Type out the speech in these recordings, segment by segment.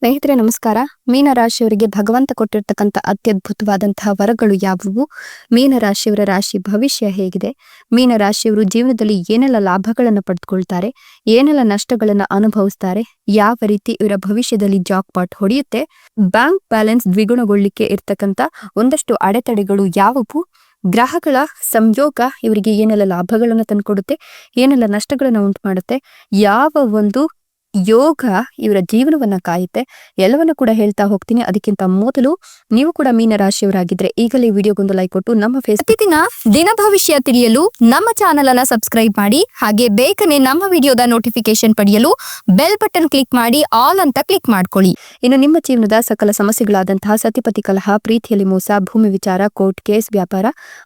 ಸ್ನೇಹಿತರೆ ನಮಸ್ಕಾರ. ಮೀನರಾಶಿಯವರಿಗೆ ಭಗವಂತ ಕೊಟ್ಟಿರ್ತಕ್ಕಂಥ ಅತ್ಯದ್ಭುತವಾದಂತಹ ವರಗಳು ಯಾವುವು? ಮೀನರಾಶಿಯವರ ರಾಶಿ ಭವಿಷ್ಯ ಹೇಗಿದೆ? ಮೀನರಾಶಿಯವರು ಜೀವನದಲ್ಲಿ ಏನೆಲ್ಲ ಲಾಭಗಳನ್ನು ಪಡೆದುಕೊಳ್ತಾರೆ, ಏನೆಲ್ಲ ನಷ್ಟಗಳನ್ನು ಅನುಭವಿಸ್ತಾರೆ, ಯಾವ ರೀತಿ ಇವರ ಭವಿಷ್ಯದಲ್ಲಿ ಜಾಕ್ ಪಾಟ್ ಹೊಡೆಯುತ್ತೆ, ಬ್ಯಾಂಕ್ ಬ್ಯಾಲೆನ್ಸ್ ದ್ವಿಗುಣಗೊಳ್ಳಿಕ್ಕೆ ಇರ್ತಕ್ಕಂಥ ಒಂದಷ್ಟು ಅಡೆತಡೆಗಳು ಯಾವುವು, ಗ್ರಹಗಳ ಸಂಯೋಗ ಇವರಿಗೆ ಏನೆಲ್ಲ ಲಾಭಗಳನ್ನು ತಂದುಕೊಡುತ್ತೆ, ಏನೆಲ್ಲ ನಷ್ಟಗಳನ್ನು ಉಂಟು ಮಾಡುತ್ತೆ, ಯಾವ ಒಂದು ಯೋಗ ಇವರ ಜೀವನವನ್ನ ಕಾಯುತ್ತೆ, ಎಲ್ಲವನ್ನ ಕೂಡ ಹೇಳ್ತಾ ಹೋಗ್ತೀನಿ. ಅದಕ್ಕಿಂತ ಮೊದಲು ನೀವು ಕೂಡ ಮೀನರಾಶಿಯವರಾಗಿದ್ರೆ ಈಗಲೇ ವಿಡಿಯೋಗೊಂದು ಲೈಕ್ ಕೊಟ್ಟು ನಮ್ಮ ಪ್ರತಿದಿನ ದಿನ ಭವಿಷ್ಯ ತಿಳಿಯಲು ನಮ್ಮ ಚಾನೆಲ್ ಅನ್ನ ಸಬ್ಸ್ಕ್ರೈಬ್ ಮಾಡಿ. ಹಾಗೆ ಬೇಗನೆ ನಮ್ಮ ವಿಡಿಯೋದ ನೋಟಿಫಿಕೇಶನ್ ಪಡೆಯಲು ಬೆಲ್ ಬಟನ್ ಕ್ಲಿಕ್ ಮಾಡಿ ಆಲ್ ಅಂತ ಕ್ಲಿಕ್ ಮಾಡ್ಕೊಳ್ಳಿ. ಇನ್ನು ನಿಮ್ಮ ಜೀವನದ ಸಕಲ ಸಮಸ್ಯೆಗಳಾದಂತಹ ಸತಿಪತಿ ಕಲಹ, ಪ್ರೀತಿಯಲ್ಲಿ ಮೋಸ, ಭೂಮಿ ವಿಚಾರ, ಕೋರ್ಟ್ ಕೇಸ್, ವ್ಯಾಪಾರ,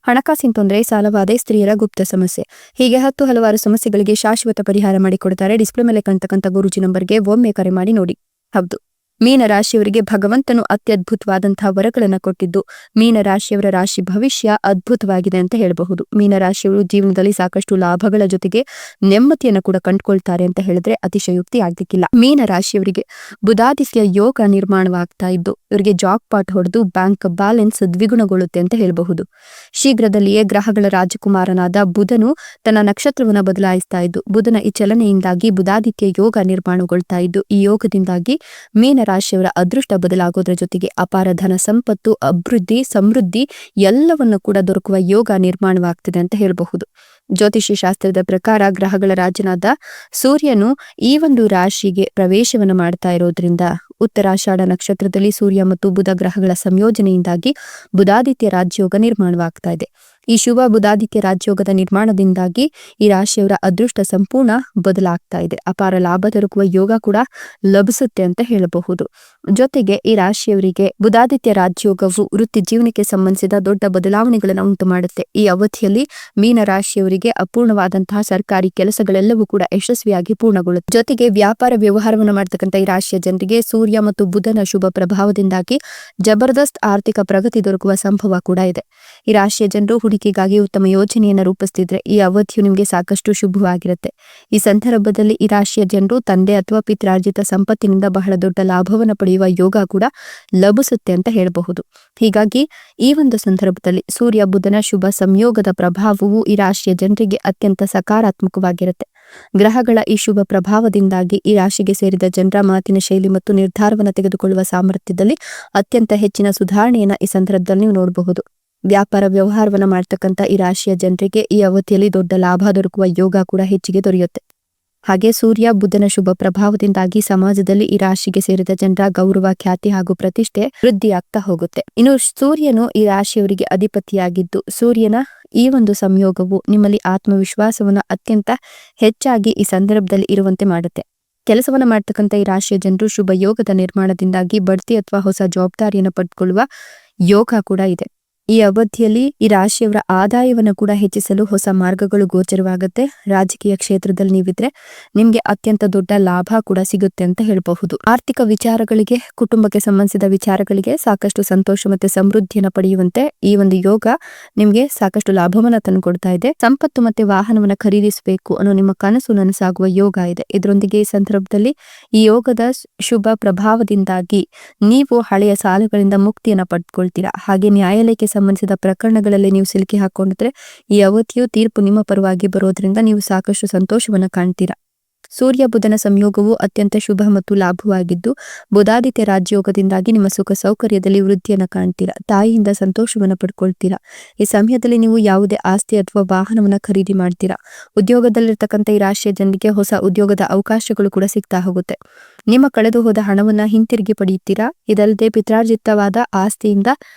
ಹಣಕಾಸಿನ ತೊಂದರೆ, ಸಾಲವಾದೆ, ಸ್ತ್ರೀಯರ ಗುಪ್ತ ಸಮಸ್ಯೆ, ಹೀಗೆ ಹಲವಾರು ಸಮಸ್ಯೆಗಳಿಗೆ ಶಾಶ್ವತ ಪರಿಹಾರ ಮಾಡಿಕೊಡ್ತಾರೆ. ಡಿಸ್ಪ್ಲೇ ಮೇಲೆ ಕಾಣ್ತಕ್ಕಂಥ ಗುರುಜಿ ನಂಬರ್ಗೆ ಒಮ್ಮೆ ಕರೆ ಮಾಡಿ ನೋಡಿ. ಹೌದು, ಮೀನರಾಶಿಯವರಿಗೆ ಭಗವಂತನು ಅತ್ಯದ್ಭುತವಾದಂತಹ ವರಗಳನ್ನ ಕೊಟ್ಟಿದ್ದು ಮೀನರಾಶಿಯವರ ರಾಶಿ ಭವಿಷ್ಯ ಅದ್ಭುತವಾಗಿದೆ ಅಂತ ಹೇಳಬಹುದು. ಮೀನರಾಶಿಯವರು ಜೀವನದಲ್ಲಿ ಸಾಕಷ್ಟು ಲಾಭಗಳ ಜೊತೆಗೆ ನೆಮ್ಮದಿಯನ್ನು ಕೂಡ ಕಂಡುಕೊಳ್ತಾರೆ ಅಂತ ಹೇಳಿದ್ರೆ ಅತಿಶಯೋಕ್ತಿ ಆಗ್ಲಿಕ್ಕಿಲ್ಲ. ಮೀನರಾಶಿಯವರಿಗೆ ಬುಧಾದಿತ್ಯ ಯೋಗ ನಿರ್ಮಾಣವಾಗ್ತಾ ಇದ್ದು ಇವರಿಗೆ ಜಾಕ್ ಪಾಟ್ ಹೊಡೆದು ಬ್ಯಾಂಕ್ ಬ್ಯಾಲೆನ್ಸ್ ದ್ವಿಗುಣಗೊಳ್ಳುತ್ತೆ ಅಂತ ಹೇಳಬಹುದು. ಶೀಘ್ರದಲ್ಲಿಯೇ ಗ್ರಹಗಳ ರಾಜಕುಮಾರನಾದ ಬುಧನು ತನ್ನ ನಕ್ಷತ್ರವನ್ನು ಬದಲಾಯಿಸ್ತಾ ಇದ್ದು ಬುಧನ ಈ ಚಲನೆಯಿಂದಾಗಿ ಬುಧಾದಿತ್ಯ ಯೋಗ ನಿರ್ಮಾಣಗೊಳ್ತಾ ಇದ್ದು ಈ ಯೋಗದಿಂದಾಗಿ ಮೀನರಾಶಿಯವರ ಅದೃಷ್ಟ ಬದಲಾಗೋದ್ರ ಜೊತೆಗೆ ಅಪಾರ ಧನ ಸಂಪತ್ತು, ಅಭಿವೃದ್ಧಿ, ಸಮೃದ್ಧಿ ಎಲ್ಲವನ್ನು ಕೂಡ ದೊರಕುವ ಯೋಗ ನಿರ್ಮಾಣವಾಗ್ತಿದೆ ಅಂತ ಹೇಳಬಹುದು. ಜ್ಯೋತಿಷ್ಯ ಶಾಸ್ತ್ರದ ಪ್ರಕಾರ ಗ್ರಹಗಳ ರಾಜನಾದ ಸೂರ್ಯನು ಈ ಒಂದು ರಾಶಿಗೆ ಪ್ರವೇಶವನ್ನು ಮಾಡ್ತಾ ಇರೋದ್ರಿಂದ ಉತ್ತರಾಷಾಢ ನಕ್ಷತ್ರದಲ್ಲಿ ಸೂರ್ಯ ಮತ್ತು ಬುಧ ಗ್ರಹಗಳ ಸಂಯೋಜನೆಯಿಂದಾಗಿ ಬುಧಾದಿತ್ಯ ರಾಜಯೋಗ ನಿರ್ಮಾಣವಾಗ್ತಾ ಇದೆ. ಈ ಶುಭ ಬುಧಾದಿತ್ಯ ರಾಜಯೋಗದ ನಿರ್ಮಾಣದಿಂದಾಗಿ ಈ ರಾಶಿಯವರ ಅದೃಷ್ಟ ಸಂಪೂರ್ಣ ಬದಲಾಗ್ತಾ ಇದೆ. ಅಪಾರ ಲಾಭ ದೊರಕುವ ಯೋಗ ಕೂಡ ಲಭಿಸುತ್ತೆ ಅಂತ ಹೇಳಬಹುದು. ಜೊತೆಗೆ ಈ ರಾಶಿಯವರಿಗೆ ಬುಧಾದಿತ್ಯ ರಾಜಯೋಗವು ವೃತ್ತಿ ಜೀವನಕ್ಕೆ ಸಂಬಂಧಿಸಿದ ದೊಡ್ಡ ಬದಲಾವಣೆಗಳನ್ನು ಉಂಟು ಮಾಡುತ್ತೆ. ಈ ಅವಧಿಯಲ್ಲಿ ಮೀನ ರಾಶಿಯವರಿಗೆ ಅಪೂರ್ಣವಾದಂತಹ ಸರ್ಕಾರಿ ಕೆಲಸಗಳೆಲ್ಲವೂ ಕೂಡ ಯಶಸ್ವಿಯಾಗಿ ಪೂರ್ಣಗೊಳ್ಳುತ್ತೆ. ಜೊತೆಗೆ ವ್ಯಾಪಾರ ವ್ಯವಹಾರವನ್ನು ಮಾಡತಕ್ಕಂಥ ಈ ರಾಶಿಯ ಜನರಿಗೆ ಸೂರ್ಯ ಮತ್ತು ಬುಧನ ಶುಭ ಪ್ರಭಾವದಿಂದಾಗಿ ಜಬರ್ದಸ್ತ್ ಆರ್ಥಿಕ ಪ್ರಗತಿ ದೊರಕುವ ಸಂಭವ ಕೂಡ ಇದೆ. ಈ ರಾಶಿಯ ಜನರು ಹೂಡಿಕೆಗಾಗಿ ಉತ್ತಮ ಯೋಜನೆಯನ್ನು ರೂಪಿಸ್ತಿದ್ರೆ ಈ ಅವಧಿಯು ನಿಮಗೆ ಸಾಕಷ್ಟು ಶುಭವಾಗಿರುತ್ತೆ. ಈ ಸಂದರ್ಭದಲ್ಲಿ ಈ ರಾಶಿಯ ಜನರು ತಂದೆ ಅಥವಾ ಪಿತ್ರಾರ್ಜಿತ ಸಂಪತ್ತಿನಿಂದ ಬಹಳ ದೊಡ್ಡ ಲಾಭವನ್ನು ಪಡೆಯುವ ಯೋಗ ಕೂಡ ಲಭಿಸುತ್ತೆ ಅಂತ ಹೇಳಬಹುದು. ಹೀಗಾಗಿ ಈ ಒಂದು ಸಂದರ್ಭದಲ್ಲಿ ಸೂರ್ಯ ಬುಧನ ಶುಭ ಸಂಯೋಗದ ಪ್ರಭಾವವು ಈ ರಾಶಿಯ ಜನರಿಗೆ ಅತ್ಯಂತ ಸಕಾರಾತ್ಮಕವಾಗಿರುತ್ತೆ. ಗ್ರಹಗಳ ಈ ಶುಭ ಪ್ರಭಾವದಿಂದಾಗಿ ಈ ರಾಶಿಗೆ ಸೇರಿದ ಜನರ ಮಾತಿನ ಶೈಲಿ ಮತ್ತು ನಿರ್ಧಾರವನ್ನು ತೆಗೆದುಕೊಳ್ಳುವ ಸಾಮರ್ಥ್ಯದಲ್ಲಿ ಅತ್ಯಂತ ಹೆಚ್ಚಿನ ಸುಧಾರಣೆಯನ್ನ ಈ ಸಂದರ್ಭದಲ್ಲಿ ನೀವು ನೋಡಬಹುದು. ವ್ಯಾಪಾರ ವ್ಯವಹಾರವನ್ನ ಮಾಡ್ತಕ್ಕಂಥ ಈ ರಾಶಿಯ ಜನರಿಗೆ ಈ ಅವಧಿಯಲ್ಲಿ ದೊಡ್ಡ ಲಾಭ ದೊರಕುವ ಯೋಗ ಕೂಡ ಹೆಚ್ಚಿಗೆ ದೊರೆಯುತ್ತೆ. ಹಾಗೆ ಸೂರ್ಯ ಬುಧನ ಶುಭ ಪ್ರಭಾವದಿಂದಾಗಿ ಸಮಾಜದಲ್ಲಿ ಈ ರಾಶಿಗೆ ಸೇರಿದ ಜನರ ಗೌರವ, ಖ್ಯಾತಿ ಹಾಗೂ ಪ್ರತಿಷ್ಠೆ ವೃದ್ಧಿಯಾಗ್ತಾ ಹೋಗುತ್ತೆ. ಇನ್ನು ಸೂರ್ಯನು ಈ ರಾಶಿಯವರಿಗೆ ಅಧಿಪತಿಯಾಗಿದ್ದು ಸೂರ್ಯನ ಈ ಒಂದು ಸಂಯೋಗವು ನಿಮ್ಮಲ್ಲಿ ಆತ್ಮವಿಶ್ವಾಸವನ್ನು ಅತ್ಯಂತ ಹೆಚ್ಚಾಗಿ ಈ ಸಂದರ್ಭದಲ್ಲಿ ಇರುವಂತೆ ಮಾಡುತ್ತೆ. ಕೆಲಸವನ್ನ ಮಾಡ್ತಕ್ಕಂಥ ಈ ರಾಶಿಯ ಜನರು ಶುಭ ಯೋಗದ ನಿರ್ಮಾಣದಿಂದಾಗಿ ಬಡ್ತಿ ಅಥವಾ ಹೊಸ ಜವಾಬ್ದಾರಿಯನ್ನು ಪಡೆದುಕೊಳ್ಳುವ ಯೋಗ ಕೂಡ ಇದೆ. ಈ ಅವಧಿಯಲ್ಲಿ ಈ ರಾಶಿಯವರ ಆದಾಯವನ್ನು ಕೂಡ ಹೆಚ್ಚಿಸಲು ಹೊಸ ಮಾರ್ಗಗಳು ಗೋಚರವಾಗುತ್ತೆ. ರಾಜಕೀಯ ಕ್ಷೇತ್ರದಲ್ಲಿ ನೀವಿದ್ರೆ ನಿಮ್ಗೆ ಅತ್ಯಂತ ದೊಡ್ಡ ಲಾಭ ಕೂಡ ಸಿಗುತ್ತೆ ಅಂತ ಹೇಳಬಹುದು. ಆರ್ಥಿಕ ವಿಚಾರಗಳಿಗೆ, ಕುಟುಂಬಕ್ಕೆ ಸಂಬಂಧಿಸಿದ ವಿಚಾರಗಳಿಗೆ ಸಾಕಷ್ಟು ಸಂತೋಷ ಮತ್ತೆ ಸಮೃದ್ಧಿಯನ್ನು ಪಡೆಯುವಂತೆ ಈ ಒಂದು ಯೋಗ ನಿಮ್ಗೆ ಸಾಕಷ್ಟು ಲಾಭವನ್ನ ತಂದುಕೊಡ್ತಾ ಇದೆ. ಸಂಪತ್ತು ಮತ್ತೆ ವಾಹನವನ್ನ ಖರೀದಿಸಬೇಕು ಅನ್ನೋ ನಿಮ್ಮ ಕನಸು ನನಸಾಗುವ ಯೋಗ ಇದೆ. ಇದರೊಂದಿಗೆ ಈ ಸಂದರ್ಭದಲ್ಲಿ ಈ ಯೋಗದ ಶುಭ ಪ್ರಭಾವದಿಂದಾಗಿ ನೀವು ಹಳೆಯ ಸಾಲಗಳಿಂದ ಮುಕ್ತಿಯನ್ನ ಪಡೆದುಕೊಳ್ತೀರಾ. ಹಾಗೆ ನ್ಯಾಯಾಲಯಕ್ಕೆ ಸಂಬಂಧಿಸಿದ ಪ್ರಕರಣಗಳಲ್ಲಿ ನೀವು ಸಿಲುಕಿ ಹಾಕೊಂಡಿದ್ರೆ ಈ ಅವಧಿಯು ತೀರ್ಪು ನಿಮ್ಮ ಪರವಾಗಿ ಬರೋದ್ರಿಂದ ನೀವು ಸಾಕಷ್ಟು ಸಂತೋಷವನ್ನ ಕಾಣ್ತೀರಾ. ಸೂರ್ಯ ಬುಧನ ಸಂಯೋಗವು ಅತ್ಯಂತ ಶುಭ ಮತ್ತು ಲಾಭವಾಗಿದ್ದು ಬುಧಾದಿತ್ಯ ರಾಜಯೋಗದಿಂದಾಗಿ ನಿಮ್ಮ ಸುಖ ಸೌಕರ್ಯದಲ್ಲಿ ವೃದ್ಧಿಯನ್ನು ಕಾಣ್ತೀರಾ. ತಾಯಿಯಿಂದ ಸಂತೋಷವನ್ನು ಪಡ್ಕೊಳ್ತೀರಾ. ಈ ಸಮಯದಲ್ಲಿ ನೀವು ಯಾವುದೇ ಆಸ್ತಿ ಅಥವಾ ವಾಹನವನ್ನ ಖರೀದಿ ಮಾಡ್ತೀರಾ. ಉದ್ಯೋಗದಲ್ಲಿರ್ತಕ್ಕಂಥ ಈ ರಾಶಿಯ ಜನರಿಗೆ ಹೊಸ ಉದ್ಯೋಗದ ಅವಕಾಶಗಳು ಕೂಡ ಸಿಗ್ತಾ ಹೋಗುತ್ತೆ. ನಿಮ್ಮ ಕಳೆದು ಹೋದ ಹಣವನ್ನ ಹಿಂತಿರುಗಿ ಪಡೆಯುತ್ತೀರಾ. ಇದಲ್ಲದೆ ಪಿತ್ರಾರ್ಜಿತವಾದ ಆಸ್ತಿಯಿಂದ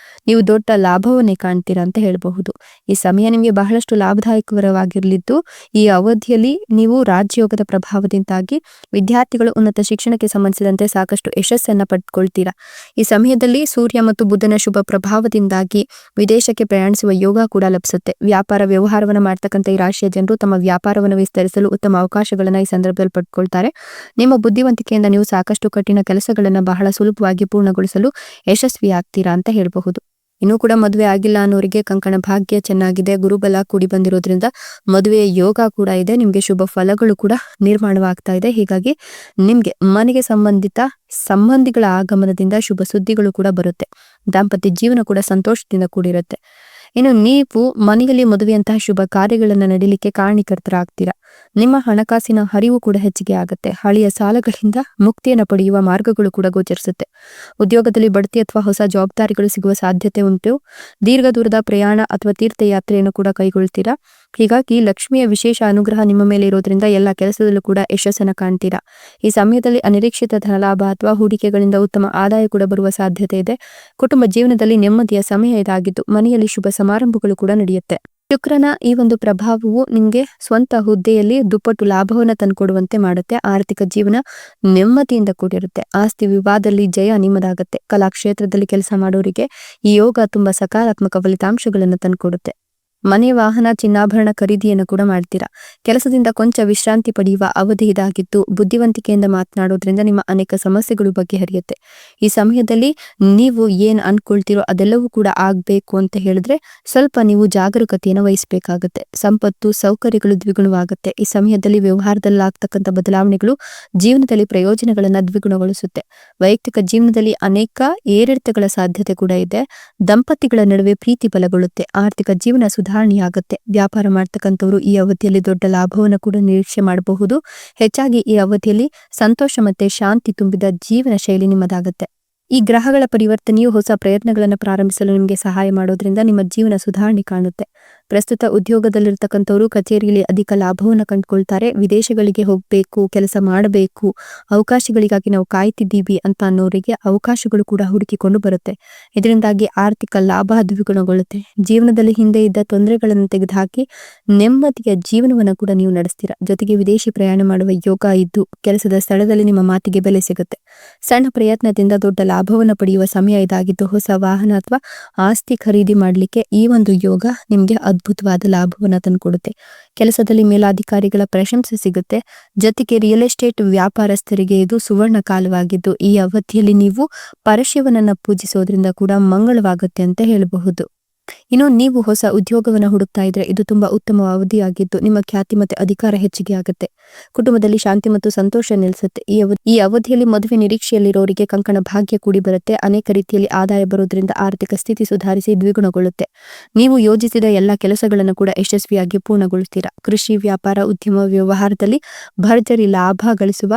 ನೀವು ದೊಡ್ಡ ಲಾಭವನ್ನೇ ಕಾಣ್ತೀರಾ ಅಂತ ಹೇಳಬಹುದು. ಈ ಸಮಯ ನಿಮಗೆ ಬಹಳಷ್ಟು ಲಾಭದಾಯಕವಾಗಿರಲಿದ್ದು ಈ ಅವಧಿಯಲ್ಲಿ ನೀವು ರಾಜಯೋಗದ ಪ್ರಭಾವದಿಂದಾಗಿ ವಿದ್ಯಾರ್ಥಿಗಳು ಉನ್ನತ ಶಿಕ್ಷಣಕ್ಕೆ ಸಂಬಂಧಿಸಿದಂತೆ ಸಾಕಷ್ಟು ಯಶಸ್ಸನ್ನ ಪಡೆದುಕೊಳ್ತೀರಾ. ಈ ಸಮಯದಲ್ಲಿ ಸೂರ್ಯ ಮತ್ತು ಬುಧನ ಶುಭ ಪ್ರಭಾವದಿಂದಾಗಿ ವಿದೇಶಕ್ಕೆ ಪ್ರಯಾಣಿಸುವ ಯೋಗ ಕೂಡ ಲಭಿಸುತ್ತೆ. ವ್ಯಾಪಾರ ವ್ಯವಹಾರವನ್ನು ಮಾಡ್ತಕ್ಕಂಥ ಈ ರಾಶಿಯ ಜನರು ತಮ್ಮ ವ್ಯಾಪಾರವನ್ನು ವಿಸ್ತರಿಸಲು ಉತ್ತಮ ಅವಕಾಶಗಳನ್ನ ಈ ಸಂದರ್ಭದಲ್ಲಿ ಪಡ್ಕೊಳ್ತಾರೆ. ನಿಮ್ಮ ಬುದ್ಧಿವಂತಿಕೆಯಿಂದ ನೀವು ಸಾಕಷ್ಟು ಕಠಿಣ ಕೆಲಸಗಳನ್ನ ಬಹಳ ಸುಲಭವಾಗಿ ಪೂರ್ಣಗೊಳಿಸಲು ಯಶಸ್ವಿಯಾಗ್ತೀರಾ ಅಂತ ಹೇಳಬಹುದು. ಇನ್ನೂ ಕೂಡ ಮದುವೆ ಆಗಿಲ್ಲ ಅನ್ನೋರಿಗೆ ಕಂಕಣ ಭಾಗ್ಯ ಚೆನ್ನಾಗಿದೆ, ಗುರುಬಲ ಕೂಡಿ ಬಂದಿರೋದ್ರಿಂದ ಮದುವೆಯ ಯೋಗ ಕೂಡ ಇದೆ, ನಿಮ್ಗೆ ಶುಭ ಫಲಗಳು ಕೂಡ ನಿರ್ಮಾಣವಾಗ್ತಾ ಇದೆ. ಹೀಗಾಗಿ ನಿಮ್ಗೆ ಮನೆಗೆ ಸಂಬಂಧಿಗಳ ಆಗಮನದಿಂದ ಶುಭ ಸುದ್ದಿಗಳು ಕೂಡ ಬರುತ್ತೆ. ದಾಂಪತ್ಯ ಜೀವನ ಕೂಡ ಸಂತೋಷದಿಂದ ಕೂಡಿರುತ್ತೆ. ಇನ್ನು ನೀವು ಮನೆಯಲ್ಲಿ ಮದುವೆಯಂತಹ ಶುಭ ಕಾರ್ಯಗಳನ್ನು ನಡೀಲಿಕ್ಕೆ ಕಾರಣೀಕರ್ತರಾಗ್ತೀರಾ. ನಿಮ್ಮ ಹಣಕಾಸಿನ ಹರಿವು ಕೂಡ ಹೆಚ್ಚಿಗೆ ಆಗುತ್ತೆ. ಹಳೆಯ ಸಾಲಗಳಿಂದ ಮುಕ್ತಿಯನ್ನು ಪಡೆಯುವ ಮಾರ್ಗಗಳು ಕೂಡ ಗೋಚರಿಸುತ್ತೆ. ಉದ್ಯೋಗದಲ್ಲಿ ಬಡ್ತಿ ಅಥವಾ ಹೊಸ ಜವಾಬ್ದಾರಿಗಳು ಸಿಗುವ ಸಾಧ್ಯತೆ ಉಂಟು. ದೀರ್ಘ ದೂರದ ಪ್ರಯಾಣ ಅಥವಾ ತೀರ್ಥಯಾತ್ರೆಯನ್ನು ಕೂಡ ಕೈಗೊಳ್ತೀರಾ. ಹೀಗಾಗಿ ಲಕ್ಷ್ಮಿಯ ವಿಶೇಷ ಅನುಗ್ರಹ ನಿಮ್ಮ ಮೇಲೆ ಇರೋದ್ರಿಂದ ಎಲ್ಲ ಕೆಲಸದಲ್ಲೂ ಕೂಡ ಯಶಸ್ಸನ್ನು ಕಾಣ್ತೀರಾ. ಈ ಸಮಯದಲ್ಲಿ ಅನಿರೀಕ್ಷಿತ ಧನಲಾಭ ಅಥವಾ ಹೂಡಿಕೆಗಳಿಂದ ಉತ್ತಮ ಆದಾಯ ಕೂಡ ಬರುವ ಸಾಧ್ಯತೆ ಇದೆ. ಕುಟುಂಬ ಜೀವನದಲ್ಲಿ ನೆಮ್ಮದಿಯ ಸಮಯ ಇದಾಗಿದ್ದು ಮನೆಯಲ್ಲಿ ಶುಭ ಸಮಾರಂಭಗಳು ಕೂಡ ನಡೆಯುತ್ತೆ. ಶುಕ್ರನ ಈ ಒಂದು ಪ್ರಭಾವವು ನಿಮಗೆ ಸ್ವಂತ ಹುದ್ದೆಯಲ್ಲಿ ದುಪ್ಪಟ್ಟು ಲಾಭವನ್ನು ತಂದುಕೊಡುವಂತೆ ಮಾಡುತ್ತೆ. ಆರ್ಥಿಕ ಜೀವನ ನೆಮ್ಮದಿಯಿಂದ ಕೂಡಿರುತ್ತೆ. ಆಸ್ತಿ ವಿವಾದದಲ್ಲಿ ಜಯ ನಿಮ್ಮದಾಗತ್ತೆ. ಕಲಾಕ್ಷೇತ್ರದಲ್ಲಿ ಕೆಲಸ ಮಾಡೋರಿಗೆ ಈ ಯೋಗ ತುಂಬಾ ಸಕಾರಾತ್ಮಕ ಫಲಿತಾಂಶಗಳನ್ನು ತಂದುಕೊಡುತ್ತೆ. ಮನೆ, ವಾಹನ, ಚಿನ್ನಾಭರಣ ಖರೀದಿಯನ್ನು ಕೂಡ ಮಾಡ್ತೀರಾ. ಕೆಲಸದಿಂದ ಕೊಂಚ ವಿಶ್ರಾಂತಿ ಪಡೆಯುವ ಅವಧಿ ಇದಾಗಿದ್ದು ಬುದ್ಧಿವಂತಿಕೆಯಿಂದ ಮಾತನಾಡೋದ್ರಿಂದ ನಿಮ್ಮ ಅನೇಕ ಸಮಸ್ಯೆಗಳು ಬಗೆಹರಿಯುತ್ತೆ. ಈ ಸಮಯದಲ್ಲಿ ನೀವು ಏನ್ ಅನ್ಕೊಳ್ತೀರೋ ಅದೆಲ್ಲವೂ ಕೂಡ ಆಗ್ಬೇಕು ಅಂತ ಹೇಳಿದ್ರೆ ಸ್ವಲ್ಪ ನೀವು ಜಾಗರೂಕತೆಯನ್ನು ವಹಿಸಬೇಕಾಗುತ್ತೆ. ಸಂಪತ್ತು, ಸೌಕರ್ಯಗಳು ದ್ವಿಗುಣವಾಗುತ್ತೆ. ಈ ಸಮಯದಲ್ಲಿ ವ್ಯವಹಾರದಲ್ಲಿ ಆಗ್ತಕ್ಕಂಥ ಬದಲಾವಣೆಗಳು ಜೀವನದಲ್ಲಿ ಪ್ರಯೋಜನಗಳನ್ನ ದ್ವಿಗುಣಗೊಳಿಸುತ್ತೆ. ವೈಯಕ್ತಿಕ ಜೀವನದಲ್ಲಿ ಅನೇಕ ಏರಿಳಿತಗಳ ಸಾಧ್ಯತೆ ಕೂಡ ಇದೆ. ದಂಪತಿಗಳ ನಡುವೆ ಪ್ರೀತಿ ಬಲಗೊಳ್ಳುತ್ತೆ. ಆರ್ಥಿಕ ಜೀವನ ಸುಧಾರಣೆಯಾಗುತ್ತೆ. ವ್ಯಾಪಾರ ಮಾಡ್ತಕ್ಕಂಥವ್ರು ಈ ಅವಧಿಯಲ್ಲಿ ದೊಡ್ಡ ಲಾಭವನ್ನು ಕೂಡ ನಿರೀಕ್ಷೆ ಮಾಡಬಹುದು. ಹೆಚ್ಚಾಗಿ ಈ ಅವಧಿಯಲ್ಲಿ ಸಂತೋಷ ಮತ್ತೆ ಶಾಂತಿ ತುಂಬಿದ ಜೀವನ ಶೈಲಿ ನಿಮ್ಮದಾಗುತ್ತೆ. ಈ ಗ್ರಹಗಳ ಪರಿವರ್ತನೆಯು ಹೊಸ ಪ್ರಯತ್ನಗಳನ್ನು ಪ್ರಾರಂಭಿಸಲು ನಿಮಗೆ ಸಹಾಯ ಮಾಡೋದ್ರಿಂದ ನಿಮ್ಮ ಜೀವನ ಸುಧಾರಣೆ ಕಾಣುತ್ತೆ. ಪ್ರಸ್ತುತ ಉದ್ಯೋಗದಲ್ಲಿರ್ತಕ್ಕಂಥವ್ರು ಕಚೇರಿಯಲ್ಲಿ ಅಧಿಕ ಲಾಭವನ್ನು ಕಂಡುಕೊಳ್ತಾರೆ. ವಿದೇಶಗಳಿಗೆ ಹೋಗಬೇಕು, ಕೆಲಸ ಮಾಡಬೇಕು, ಅವಕಾಶಗಳಿಗಾಗಿ ನಾವು ಕಾಯ್ತಿದ್ದೀವಿ ಅಂತ ಅನ್ನೋರಿಗೆ ಅವಕಾಶಗಳು ಕೂಡ ಹುಡುಕಿಕೊಂಡು ಬರುತ್ತೆ. ಇದರಿಂದಾಗಿ ಆರ್ಥಿಕ ಲಾಭ ದ್ವಿಗುಣಗೊಳ್ಳುತ್ತೆ. ಜೀವನದಲ್ಲಿ ಹಿಂದೆ ಇದ್ದ ತೊಂದರೆಗಳನ್ನು ತೆಗೆದುಹಾಕಿ ನೆಮ್ಮದಿಯ ಜೀವನವನ್ನು ಕೂಡ ನೀವು ನಡೆಸ್ತೀರಾ. ಜೊತೆಗೆ ವಿದೇಶಿ ಪ್ರಯಾಣ ಮಾಡುವ ಯೋಗ ಇದ್ದು ಕೆಲಸದ ಸ್ಥಳದಲ್ಲಿ ನಿಮ್ಮ ಮಾತಿಗೆ ಬೆಲೆ ಸಿಗುತ್ತೆ. ಸಣ್ಣ ಪ್ರಯತ್ನದಿಂದ ದೊಡ್ಡ ಲಾಭವನ್ನು ಪಡೆಯುವ ಸಮಯ ಇದಾಗಿದ್ದು ಹೊಸ ವಾಹನ ಅಥವಾ ಆಸ್ತಿ ಖರೀದಿ ಮಾಡಲಿಕ್ಕೆ ಈ ಒಂದು ಯೋಗ ನಿಮಗೆ ಅದ್ಭುತವಾದ ಲಾಭವನ್ನು ತಂದುಕೊಡುತ್ತೆ. ಕೆಲಸದಲ್ಲಿ ಮೇಲಾಧಿಕಾರಿಗಳ ಪ್ರಶಂಸೆ ಸಿಗುತ್ತೆ. ಜೊತೆಗೆ ರಿಯಲ್ ಎಸ್ಟೇಟ್ ವ್ಯಾಪಾರಸ್ಥರಿಗೆ ಇದು ಸುವರ್ಣ ಕಾಲವಾಗಿದ್ದು ಈ ಅವಧಿಯಲ್ಲಿ ನೀವು ಪರಶಿವನನ್ನ ಪೂಜಿಸೋದ್ರಿಂದ ಕೂಡ ಮಂಗಳವಾಗುತ್ತೆ ಅಂತ ಹೇಳಬಹುದು. ಇನ್ನು ನೀವು ಹೊಸ ಉದ್ಯೋಗವನ್ನು ಹುಡುಕ್ತಾ ಇದ್ರೆ ಇದು ತುಂಬಾ ಉತ್ತಮ ಅವಧಿಯಾಗಿದ್ದು ನಿಮ್ಮ ಖ್ಯಾತಿ ಮತ್ತೆ ಅಧಿಕಾರ ಹೆಚ್ಚಿಗೆ ಆಗುತ್ತೆ. ಕುಟುಂಬದಲ್ಲಿ ಶಾಂತಿ ಮತ್ತು ಸಂತೋಷ ನೆಲೆಸುತ್ತೆ. ಈ ಅವಧಿಯಲ್ಲಿ ಮದುವೆ ನಿರೀಕ್ಷೆಯಲ್ಲಿರೋರಿಗೆ ಕಂಕಣ ಭಾಗ್ಯ ಕೂಡಿ ಬರುತ್ತೆ. ಅನೇಕ ರೀತಿಯಲ್ಲಿ ಆದಾಯ ಬರೋದ್ರಿಂದ ಆರ್ಥಿಕ ಸ್ಥಿತಿ ಸುಧಾರಿಸಿ ದ್ವಿಗುಣಗೊಳ್ಳುತ್ತೆ. ನೀವು ಯೋಜಿಸಿದ ಎಲ್ಲ ಕೆಲಸಗಳನ್ನು ಕೂಡ ಯಶಸ್ವಿಯಾಗಿ ಪೂರ್ಣಗೊಳಿಸ್ತೀರಾ. ಕೃಷಿ, ವ್ಯಾಪಾರ, ಉದ್ಯಮ, ವ್ಯವಹಾರದಲ್ಲಿ ಭರ್ಜರಿ ಲಾಭ ಗಳಿಸುವ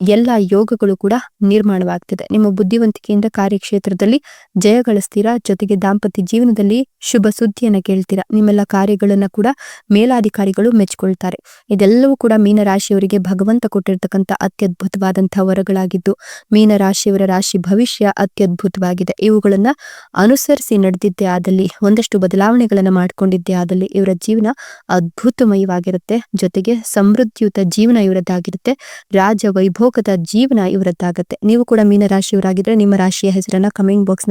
ಎಲ್ಲ ಯೋಗಗಳು ಕೂಡ ನಿರ್ಮಾಣವಾಗ್ತಿದೆ. ನಿಮ್ಮ ಬುದ್ಧಿವಂತಿಕೆಯಿಂದ ಕಾರ್ಯಕ್ಷೇತ್ರದಲ್ಲಿ ಜಯ ಗಳಿಸ್ತೀರಾ. ಜೊತೆಗೆ ದಾಂಪತ್ಯ ಜೀವನದಲ್ಲಿ ಶುಭ ಸುದ್ದಿಯನ್ನ ಕೇಳ್ತೀರಾ. ನಿಮ್ಮೆಲ್ಲ ಕಾರ್ಯಗಳನ್ನ ಕೂಡ ಮೇಲಾಧಿಕಾರಿಗಳು ಮೆಚ್ಕೊಳ್ತಾರೆ. ಇದೆಲ್ಲವೂ ಕೂಡ ಮೀನರಾಶಿಯವರಿಗೆ ಭಗವಂತ ಕೊಟ್ಟಿರ್ತಕ್ಕಂಥ ಅತ್ಯದ್ಭುತವಾದಂತಹ ವರಗಳಾಗಿದ್ದು ಮೀನರಾಶಿಯವರ ರಾಶಿ ಭವಿಷ್ಯ ಅತ್ಯದ್ಭುತವಾಗಿದೆ. ಇವುಗಳನ್ನ ಅನುಸರಿಸಿ ನಡೆದಿದ್ದೇ ಆದಲ್ಲಿ, ಒಂದಷ್ಟು ಬದಲಾವಣೆಗಳನ್ನ ಮಾಡ್ಕೊಂಡಿದ್ದೇ ಆದಲ್ಲಿ ಇವರ ಜೀವನ ಅದ್ಭುತಮಯವಾಗಿರುತ್ತೆ. ಜೊತೆಗೆ ಸಮೃದ್ಧಿಯುತ ಜೀವನ ಇವರದ್ದಾಗಿರುತ್ತೆ. ರಾಜ ವೈಭೋಗದ ಜೀವನ ಇವರದ್ದಾಗತ್ತೆ. ನೀವು ಕೂಡ ಮೀನರಾಶಿಯವರಾಗಿದ್ರೆ ನಿಮ್ಮ ರಾಶಿಯ ಹೆಸರನ್ನ ಕಮೆಂಟ್ ಬಾಕ್ಸ್